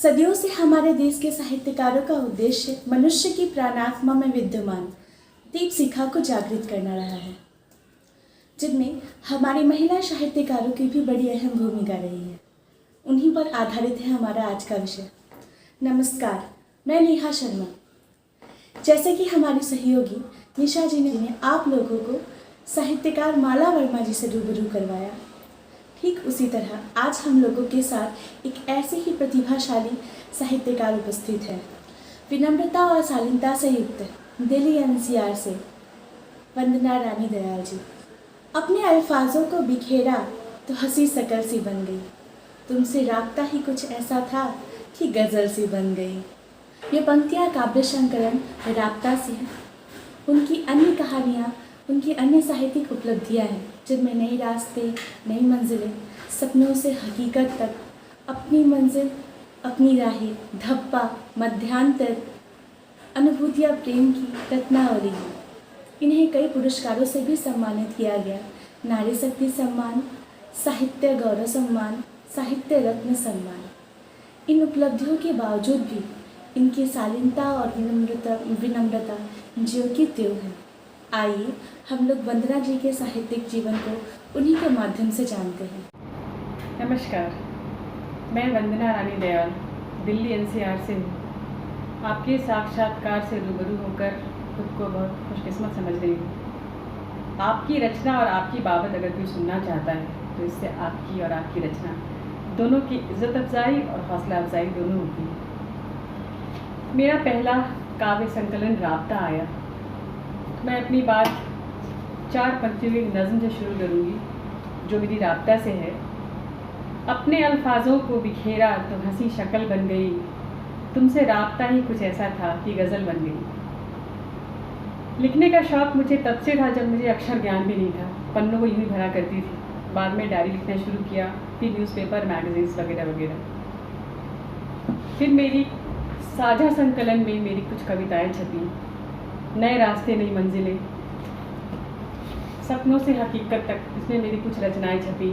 सदियों से हमारे देश के साहित्यकारों का उद्देश्य मनुष्य की प्राणात्मा में विद्यमान दीप शिखा को जागृत करना रहा है, जिनमें हमारी महिला साहित्यकारों की भी बड़ी अहम भूमिका रही है। उन्हीं पर आधारित है हमारा आज का विषय। नमस्कार, मैं नेहा शर्मा। जैसे कि हमारी सहयोगी निशा जी ने आप लोगों को साहित्यकार माला वर्मा जी से रूबरू करवाया, ठीक उसी तरह आज हम लोगों के साथ एक ऐसे ही प्रतिभाशाली साहित्यकार उपस्थित है। विनम्रता और शालीनता से युक्त दिल्ली एनसीआर से वंदना रानी दयाल जी। अपने अल्फाजों को बिखेरा तो हंसी शकल सी बन गई, तुमसे राब्ता ही कुछ ऐसा था कि गज़ल सी बन गई। ये पंक्तियाँ काव्य संकलन राब्ता से हैं। उनकी अन्य कहानियाँ, उनकी अन्य साहित्यिक उपलब्धियाँ हैं, जिनमें नए रास्ते, नई मंजिलें, सपनों से हकीकत तक, अपनी मंजिल, अपनी राहें, धप्पा, मध्यांतर, अनुभूतियाँ प्रेम की रत्नावली है। इन्हें कई पुरस्कारों से भी सम्मानित किया गया। नारी शक्ति सम्मान, साहित्य गौरव सम्मान, साहित्य रत्न सम्मान। इन उपलब्धियों के बावजूद भी इनकी शालीनता और विनम्रता ज्यों की त्यों है। आइए हम लोग वंदना जी के साहित्यिक जीवन को उन्हीं के माध्यम से जानते हैं। नमस्कार, मैं वंदना रानी दयाल दिल्ली एनसीआर से हूँ। आपके साक्षात्कार से रूबरू होकर खुद को बहुत खुशकिस्मत समझ रही हूँ। आपकी रचना और आपकी बाबत अगर कोई सुनना चाहता है तो इससे आपकी और आपकी रचना दोनों की इज्जत अफजाई और हौसला अफजाई दोनों होती है। मेरा पहला काव्य संकलन राब्ता आया। मैं अपनी बात 4 पंक्तियों की नज़्म से शुरू करूँगी, जो मेरी राब्ता से है। अपने अल्फाजों को बिखेरा तो हंसी शक्ल बन गई, तुमसे राब्ता ही कुछ ऐसा था कि गज़ल बन गई। लिखने का शौक़ मुझे तब से था जब मुझे अक्षर ज्ञान भी नहीं था। पन्नों को यूँ ही भरा करती थी। बाद में डायरी लिखना शुरू किया, फिर न्यूज़पेपर, मैगजीन्स वगैरह वगैरह। फिर मेरी साझा संकलन में मेरी कुछ कविताएं छपी। नए रास्ते, नई मंजिलें, सपनों से हकीकत तक, इसमें मेरी कुछ रचनाएं छपी।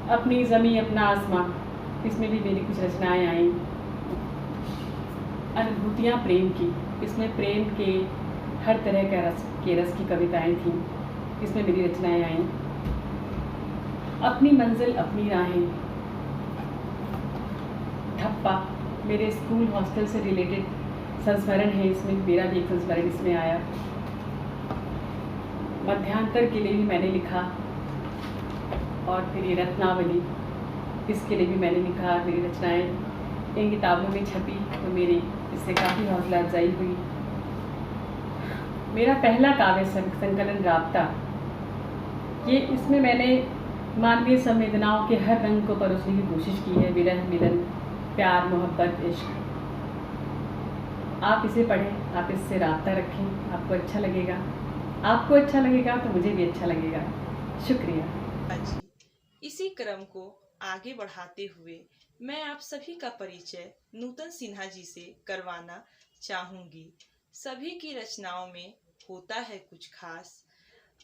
अपनी ज़मीं अपना आसमां, इसमें भी मेरी कुछ रचनाएं आईं। अनुभूतियाँ प्रेम की, इसमें प्रेम के हर तरह के रस की कविताएं थीं, इसमें मेरी रचनाएं आईं। अपनी मंजिल अपनी राहें, धप्पा, मेरे स्कूल हॉस्टल से रिलेटेड संस्मरण है, इसमें मेरा भी एक संस्मरण इसमें आया। मध्यांतर के लिए भी मैंने लिखा, और फिर ये रत्नावली, इसके लिए भी मैंने लिखा। मेरी रचनाएं इन किताबों में छपी तो मेरी इससे काफ़ी हौसला अफजाई हुई। मेरा पहला काव्य संकलन राब्ता, ये इसमें मैंने मानवीय संवेदनाओं के हर रंग को परोसने की कोशिश की है। विरह, मिलन, प्यार, मोहब्बत, इश्क। आप इसे पढ़ें, आप इससे राब्ता रखें, आपको अच्छा लगेगा। आपको अच्छा लगेगा तो मुझे भी अच्छा लगेगा। शुक्रिया। इसी क्रम को आगे बढ़ाते हुए मैं आप सभी का परिचय नूतन सिन्हा जी से करवाना चाहूँगी। सभी की रचनाओं में होता है कुछ खास,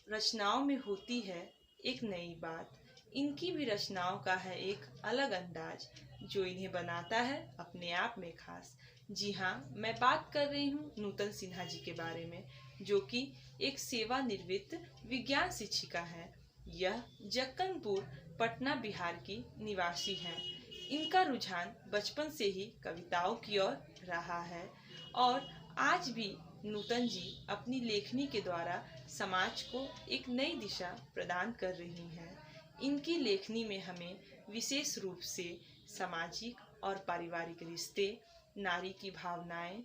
रचनाओं में होती है एक नई बात। इनकी भी रचनाओं का है एक अलग अंदाज, जो इन्हें बनाता है अपने आप में खास। जी हाँ, मैं बात कर रही हूँ नूतन सिन्हा जी के बारे में, जो कि एक सेवानिवृत्त विज्ञान शिक्षिका है। यह जक्कनपुर, पटना, बिहार की निवासी हैं। इनका रुझान बचपन से ही कविताओं की ओर रहा है और आज भी नूतन जी अपनी लेखनी के द्वारा समाज को एक नई दिशा प्रदान कर रही हैं। इनकी लेखनी में हमें विशेष रूप से सामाजिक और पारिवारिक रिश्ते, नारी की भावनाएं,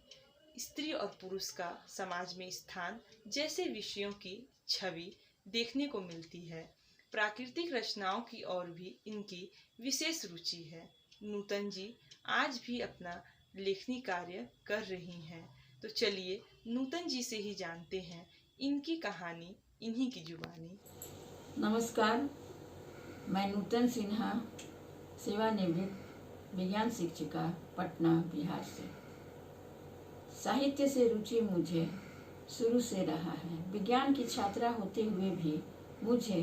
स्त्री और पुरुष का समाज में स्थान जैसे विषयों की छवि देखने को मिलती है। प्राकृतिक रचनाओं की ओर भी इनकी विशेष रुचि है। नूतन जी आज भी अपना लेखनी कार्य कर रही हैं। तो चलिए नूतन जी से ही जानते हैं इनकी कहानी, इन्हीं की जुबानी। नमस्कार, मैं नूतन सिन्हा, सेवानिवृत्त विज्ञान शिक्षिका, पटना, बिहार से। साहित्य से रुचि मुझे शुरू से रहा है। विज्ञान की छात्रा होते हुए भी मुझे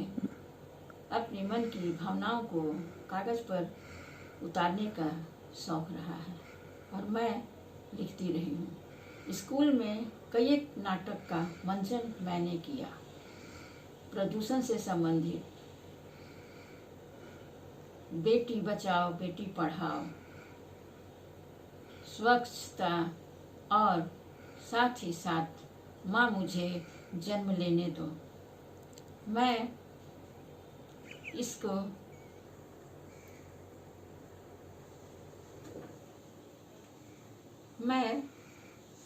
अपने मन की भावनाओं को कागज़ पर उतारने का शौक रहा है और मैं लिखती रही हूँ। स्कूल में कई एक नाटक का मंचन मैंने किया। प्रदूषण से संबंधित, बेटी बचाओ बेटी पढ़ाओ, स्वच्छता और साथ ही साथ माँ मुझे जन्म लेने दो। मैं इसको मैं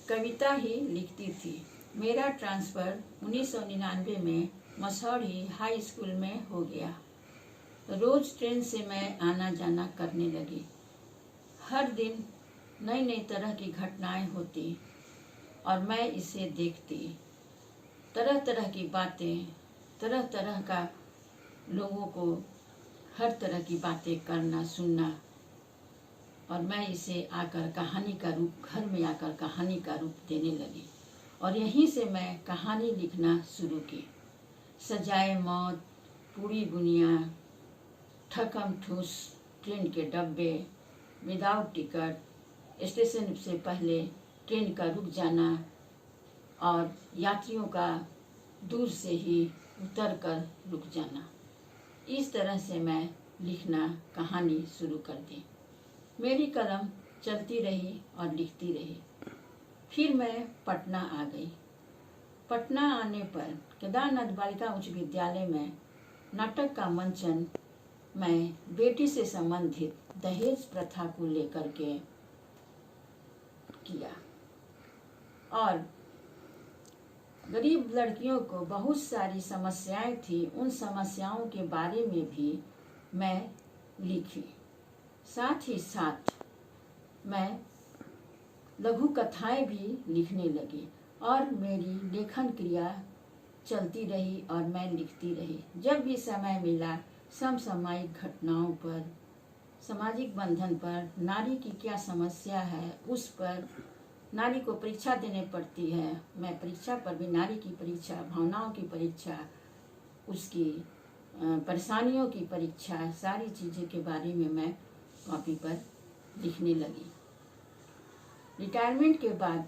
कविता ही लिखती थी। मेरा ट्रांसफ़र 1999 में मसौढ़ी हाई स्कूल में हो गया। रोज़ ट्रेन से मैं आना जाना करने लगी। हर दिन नई नई तरह की घटनाएं होती और मैं इसे देखती। तरह तरह की बातें, तरह तरह का लोगों को हर तरह की बातें करना सुनना, और मैं इसे आकर कहानी का रूप, घर में आकर कहानी का रूप देने लगी। और यहीं से मैं कहानी लिखना शुरू की। सजाए मौत, पूरी बुनिया, ठकम ठूस, ट्रेन के डब्बे, विदाउट टिकट, स्टेशन से पहले ट्रेन का रुक जाना और यात्रियों का दूर से ही उतर कर रुक जाना। इस तरह से मैं लिखना, कहानी शुरू कर दी। मेरी कलम चलती रही और लिखती रही। फिर मैं पटना आ गई। पटना आने पर केदारनाथ बालिका उच्च विद्यालय में नाटक का मंचन मैं बेटी से संबंधित दहेज प्रथा को लेकर के किया और गरीब लड़कियों को बहुत सारी समस्याएं थी, उन समस्याओं के बारे में भी मैं लिखी। साथ ही साथ मैं लघु कथाएं भी लिखने लगी और मेरी लेखन क्रिया चलती रही और मैं लिखती रही। जब भी समय मिला समसामयिक घटनाओं पर, सामाजिक बंधन पर, नारी की क्या समस्या है उस पर, नारी को परीक्षा देने पड़ती है, मैं परीक्षा पर भी, नारी की परीक्षा, भावनाओं की परीक्षा, उसकी परेशानियों की परीक्षा, सारी चीज़ों के बारे में मैं कॉपी पर लिखने लगी। रिटायरमेंट के बाद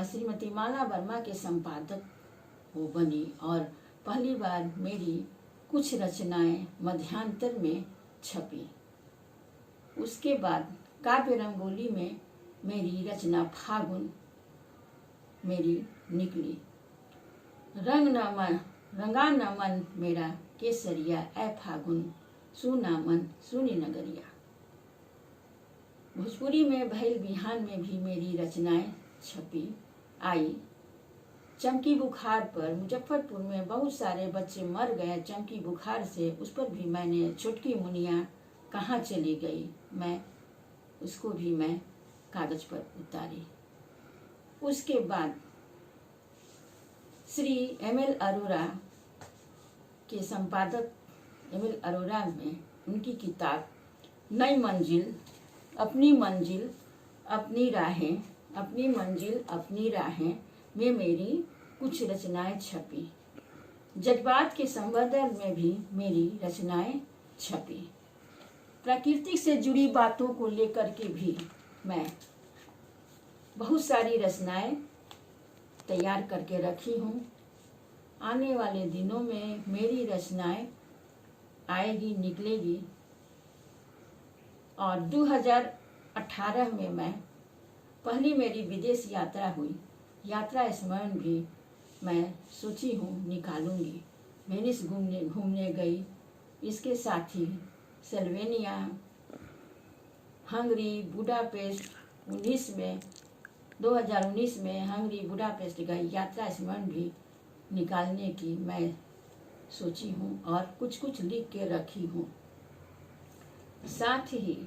श्रीमती माला वर्मा के संपादक वो बनी और पहली बार मेरी कुछ रचनाएं मध्यांतर में छपी। उसके बाद काव्य रंगोली में मेरी रचना फागुन मेरी निकली। रंगा न मन मेरा केसरिया, ऐ फागुन सुना मन सुनी नगरिया। भोजपुरी में भैल बिहान में भी मेरी रचनाएं छपी आई। चमकी बुखार पर, मुजफ्फरपुर में बहुत सारे बच्चे मर गए चमकी बुखार से, उस पर भी मैंने छोटकी मुनिया कहाँ चली गई, मैं उसको भी मैं कागज पर उतारी। उसके बाद श्री एम.एल. अरोरा के संपादक एम.एल. अरोरा में उनकी किताब नई मंजिल अपनी राहें, अपनी मंजिल अपनी राहें में मेरी कुछ रचनाएं छपी। जज्बात के संवर्धन में भी मेरी रचनाएं छपी। प्रकृति से जुड़ी बातों को लेकर के भी मैं बहुत सारी रचनाएं तैयार करके रखी हूँ। आने वाले दिनों में मेरी रचनाएं आएगी, निकलेगी। और 2018 में मैं पहली मेरी विदेश यात्रा हुई। यात्रा स्मरण भी मैं सोची हूँ निकालूंगी। वेनिस घूमने गई। इसके साथ ही स्लोवेनिया, हंगरी, बुडापेस्ट 2019 में हंगरी, बुडापेस्ट गई। यात्रा स्मरण भी निकालने की मैं सोची हूँ और कुछ कुछ लिख के रखी हूँ। साथ ही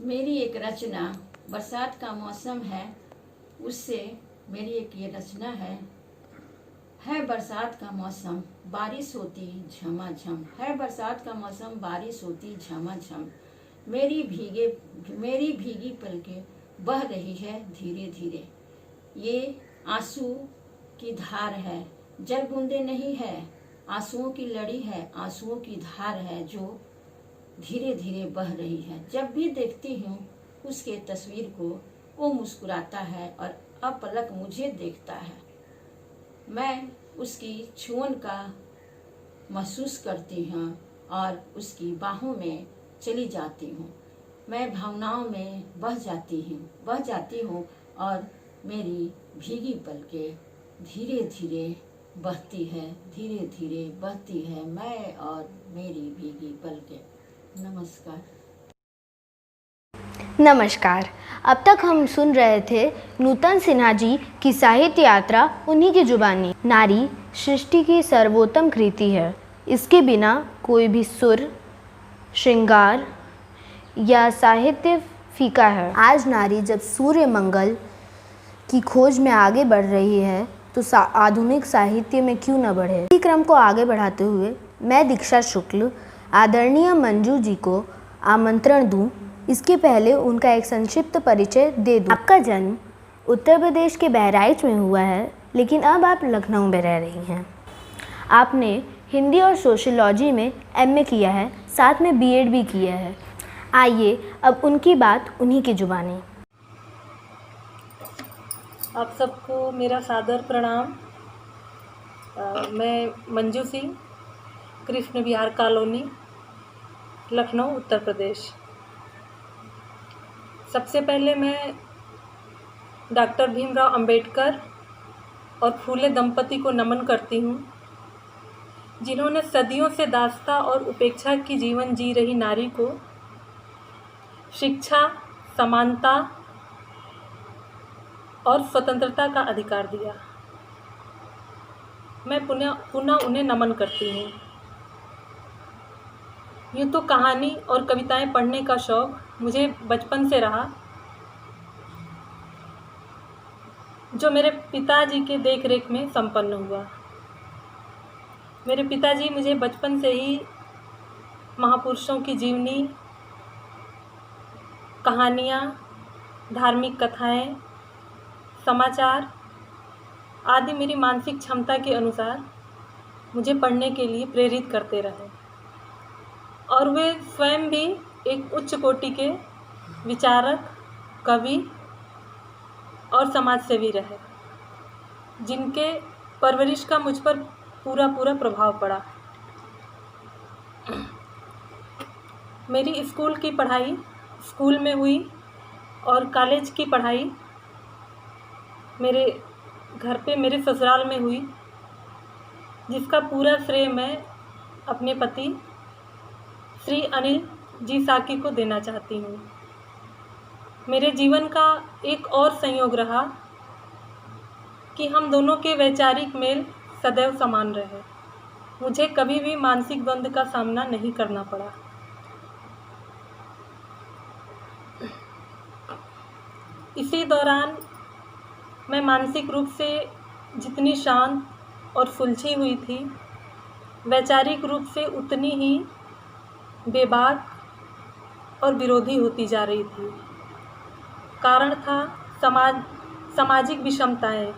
मेरी एक रचना बरसात का मौसम है, उससे मेरी एक ये रचना है बरसात का मौसम बारिश होती झमाझम, है बरसात का मौसम बारिश होती झमाझम, मेरी भीगी पलकें बह रही है धीरे धीरे, ये आंसू की धार है, जल बूंदे नहीं है, आंसुओं की लड़ी है, आंसुओं की धार है जो धीरे धीरे बह रही है। जब भी देखती हूँ उसके तस्वीर को, वो मुस्कुराता है और अपलक मुझे देखता है। मैं उसकी छुअन का महसूस करती हूँ और उसकी बाहों में चली जाती हूँ। मैं भावनाओं में बह जाती हूँ और मेरी भीगी पलकें धीरे धीरे बहती है, धीरे धीरे बहती है मैं और मेरी भीगी पलकें। नमस्कार। नमस्कार। अब तक हम सुन रहे थे नूतन सिन्हा जी की साहित्य यात्रा उन्हीं की जुबानी। नारी सृष्टि की सर्वोत्तम कृति है। इसके बिना कोई भी सुर, श्रृंगार या साहित्य फीका है। आज नारी जब सूर्य मंगल की खोज में आगे बढ़ रही है तो आधुनिक साहित्य में क्यों न बढ़े। इसी क्रम को आगे बढ़ाते हुए मैं दीक्षा शुक्ल आदरणीय मंजू जी को आमंत्रण दूं। इसके पहले उनका एक संक्षिप्त परिचय दे दूं। आपका जन्म उत्तर प्रदेश के बहराइच में हुआ है, लेकिन अब आप लखनऊ में रह रही हैं। आपने हिंदी और सोशियोलॉजी में एमए किया है, साथ में बीएड भी किया है। आइए अब उनकी बात उन्हीं की जुबानी। आप सबको मेरा सादर प्रणाम। मैं मंजू सिंह, कृष्ण विहार कॉलोनी, लखनऊ, उत्तर प्रदेश। सबसे पहले मैं डॉक्टर भीमराव अंबेडकर और फूले दंपति को नमन करती हूँ, जिन्होंने सदियों से दास्ता और उपेक्षा की जीवन जी रही नारी को शिक्षा, समानता और स्वतंत्रता का अधिकार दिया। मैं पुनः उन्हें नमन करती हूँ। यूँ तो कहानी और कविताएं पढ़ने का शौक़ मुझे बचपन से रहा, जो मेरे पिताजी के देखरेख में संपन्न हुआ। मेरे पिताजी मुझे बचपन से ही महापुरुषों की जीवनी, कहानियाँ, धार्मिक कथाएं, समाचार आदि मेरी मानसिक क्षमता के अनुसार मुझे पढ़ने के लिए प्रेरित करते रहे, और वे स्वयं भी एक उच्च कोटि के विचारक, कवि और समाजसेवी रहे, जिनके परवरिश का मुझ पर पूरा प्रभाव पड़ा। मेरी स्कूल की पढ़ाई स्कूल में हुई और कॉलेज की पढ़ाई मेरे घर पे मेरे ससुराल में हुई, जिसका पूरा श्रेय मैं अपने पति श्री अनिल जी साकी को देना चाहती हूँ। मेरे जीवन का एक और संयोग रहा कि हम दोनों के वैचारिक मेल सदैव समान रहे। मुझे कभी भी मानसिक द्वंद्व का सामना नहीं करना पड़ा। इसी दौरान मैं मानसिक रूप से जितनी शांत और सुलझी हुई थी, वैचारिक रूप से उतनी ही बेबाक और विरोधी होती जा रही थी। कारण था सामाजिक विषमताएं,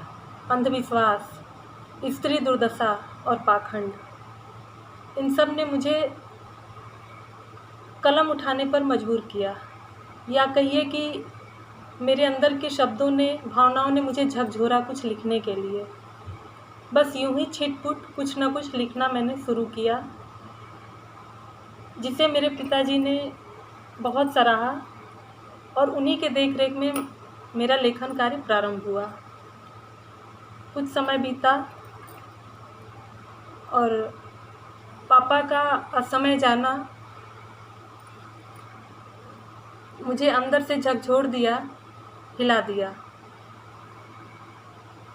अंधविश्वास, स्त्री दुर्दशा और पाखंड। इन सब ने मुझे कलम उठाने पर मजबूर किया, या कहिए कि मेरे अंदर के शब्दों ने, भावनाओं ने मुझे झकझोरा कुछ लिखने के लिए। बस यूं ही छिटपुट कुछ न कुछ लिखना मैंने शुरू किया, जिसे मेरे पिताजी ने बहुत सराहा, और उन्हीं के देखरेख में मेरा लेखन कार्य प्रारंभ हुआ। कुछ समय बीता और पापा का असमय जाना मुझे अंदर से झकझोर दिया, हिला दिया।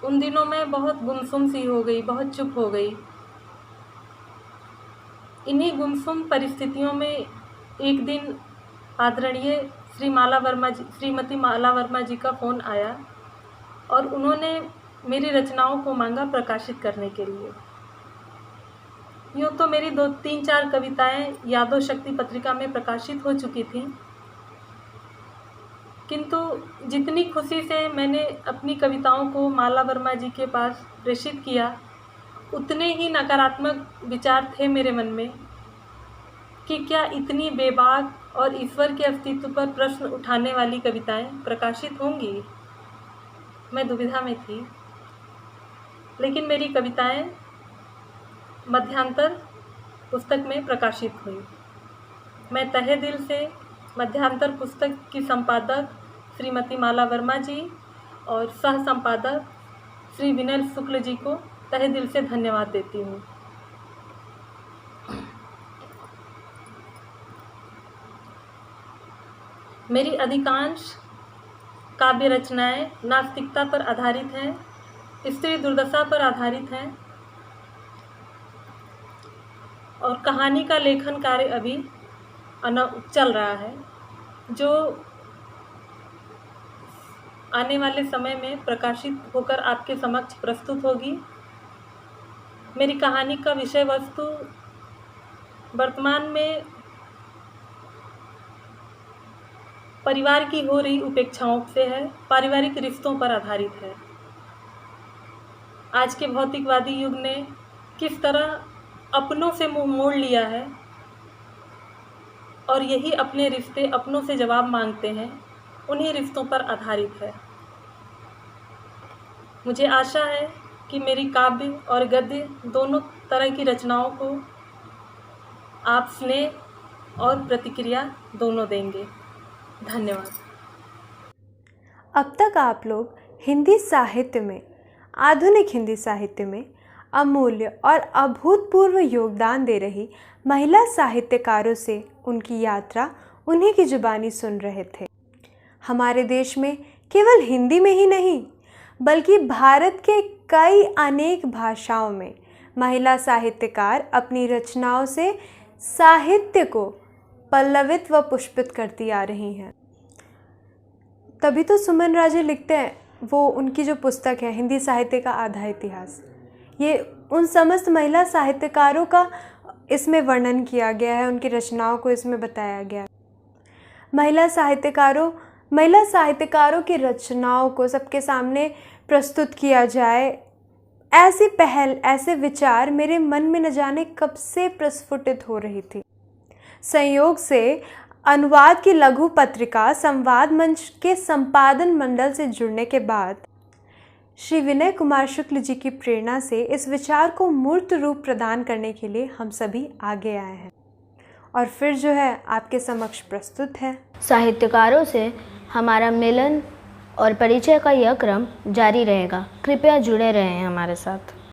उन दिनों मैं बहुत गुमसुम सी हो गई, बहुत चुप हो गई। इन्हीं गुमसुम परिस्थितियों में एक दिन आदरणीय श्रीमती माला वर्मा जी का फ़ोन आया, और उन्होंने मेरी रचनाओं को मांगा प्रकाशित करने के लिए। यूँ तो मेरी 2-3-4 कविताएं यादव शक्ति पत्रिका में प्रकाशित हो चुकी थीं, किंतु जितनी खुशी से मैंने अपनी कविताओं को माला वर्मा जी के पास प्रेषित किया, उतने ही नकारात्मक विचार थे मेरे मन में कि क्या इतनी बेबाक और ईश्वर के अस्तित्व पर प्रश्न उठाने वाली कविताएं प्रकाशित होंगी। मैं दुविधा में थी, लेकिन मेरी कविताएं मध्यांतर पुस्तक में प्रकाशित हुई। मैं तहे दिल से मध्यांतर पुस्तक की संपादक श्रीमती माला वर्मा जी और सह संपादक श्री विनय शुक्ल जी को तहे दिल से धन्यवाद देती हूँ। मेरी अधिकांश काव्य रचनाएं नास्तिकता पर आधारित हैं, स्त्री दुर्दशा पर आधारित हैं और कहानी का लेखन कार्य अभी चल रहा है, जो आने वाले समय में प्रकाशित होकर आपके समक्ष प्रस्तुत होगी। मेरी कहानी का विषय वस्तु वर्तमान में परिवार की हो रही उपेक्षाओं से है, पारिवारिक रिश्तों पर आधारित है। आज के भौतिकवादी युग ने किस तरह अपनों से मुंह मोड़ लिया है और यही अपने रिश्ते अपनों से जवाब मांगते हैं, उन्हीं रिश्तों पर आधारित है। मुझे आशा है कि मेरी काव्य और गद्य दोनों तरह की रचनाओं को आप स्नेह और प्रतिक्रिया दोनों देंगे। धन्यवाद। अब तक आप लोग हिंदी साहित्य में, आधुनिक हिंदी साहित्य में अमूल्य और अभूतपूर्व योगदान दे रही महिला साहित्यकारों से उनकी यात्रा उन्हीं की जुबानी सुन रहे थे। हमारे देश में केवल हिंदी में ही नहीं बल्कि भारत के कई अनेक भाषाओं में महिला साहित्यकार अपनी रचनाओं से साहित्य को पल्लवित व पुष्पित करती आ रही हैं। तभी तो सुमन राजे लिखते हैं, वो उनकी जो पुस्तक है हिंदी साहित्य का आधा इतिहास, ये उन समस्त महिला साहित्यकारों का इसमें वर्णन किया गया है, उनकी रचनाओं को इसमें बताया गया है। महिला साहित्यकारों की रचनाओं को सबके सामने प्रस्तुत किया जाए, ऐसी पहल, ऐसे विचार मेरे मन में न जाने कब से प्रस्फुटित हो रही थी। संयोग से अनुवाद की लघु पत्रिका संवाद मंच के संपादन मंडल से जुड़ने के बाद श्री विनय कुमार शुक्ल जी की प्रेरणा से इस विचार को मूर्त रूप प्रदान करने के लिए हम सभी आगे आए हैं और फिर जो है आपके समक्ष प्रस्तुत है। साहित्यकारों से हमारा मिलन और परिचय का यह क्रम जारी रहेगा। कृपया जुड़े रहें हमारे साथ।